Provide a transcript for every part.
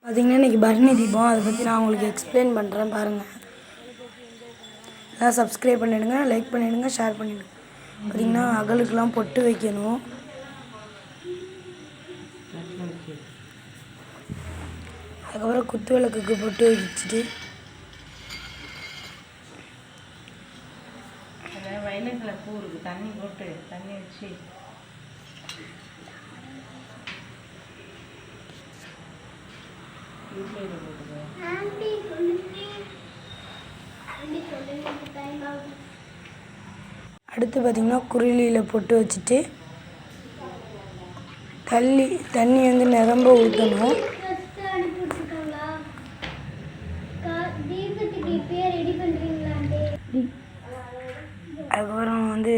பார்த்திங்கன்னா இன்றைக்கி பரணி தீபம், அதை பற்றி நான் உங்களுக்கு எக்ஸ்பிளைன் பண்ணுறேன் பாருங்கள். எல்லாம் சப்ஸ்கிரைப் பண்ணிவிடுங்க, லைக் பண்ணிவிடுங்க, ஷேர் பண்ணிவிடுங்க. பார்த்திங்கன்னா அகலுக்கெலாம் பொட்டு வைக்கணும். அதுக்கப்புறம் குத்து விளக்குக்கு பொட்டு வச்சுட்டு வயலட்டில் பூ இருக்குது, தண்ணி போட்டு தண்ணி வச்சு அடுத்து பார்த்திங்கன்னா குருளியில் பொட்டு வச்சுட்டு தண்ணி வந்து நிரம்ப ஊற்றணும். அதுக்கப்புறம் வந்து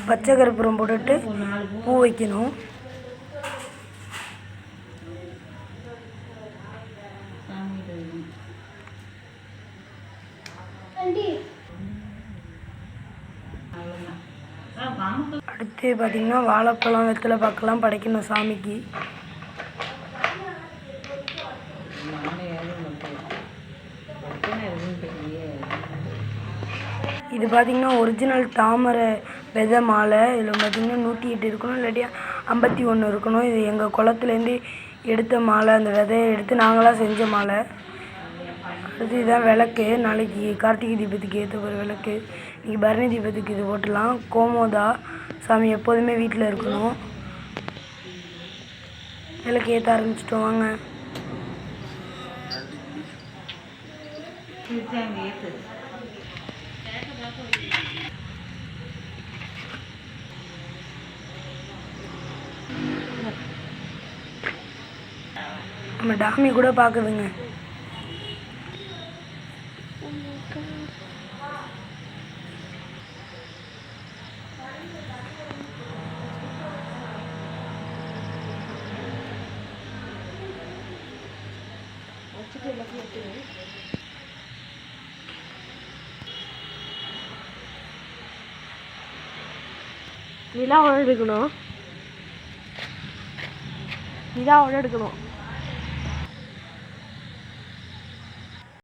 பச்சை கற்பூரம் போட்டுட்டு பூ வைக்கணும். அடுத்து பார்த்திங்கன்னா வாழைப்பழம் வெத்தலை பாக்கெல்லாம் படைக்கணும் சாமிக்கு. இது பார்த்திங்கன்னா ஒரிஜினல் தாமரை விதை மாலை. இதில் பார்த்திங்கன்னா 108 இருக்கணும், இல்லாட்டியா 51 இருக்கணும். இது எங்கள் குளத்துலேருந்து எடுத்த மாலை, அந்த விதையை எடுத்து நாங்களாக செஞ்ச மாலை. அடுத்து இதுதான் விளக்கு, நாளைக்கு கார்த்திகை தீபத்துக்கு ஏற்ற ஒரு விளக்கு. இன்றைக்கி பரணி தீபத்துக்கு இது போட்டுடலாம். கோமோதா சாமி எப்போதுமே வீட்டில் இருக்கணும். விளக்கு ஏற்ற ஆரம்பிச்சிட்டோம் வாங்க. நம்ம டாமி கூட பார்க்குதுங்க. நிலாவோட எடுக்கணும்.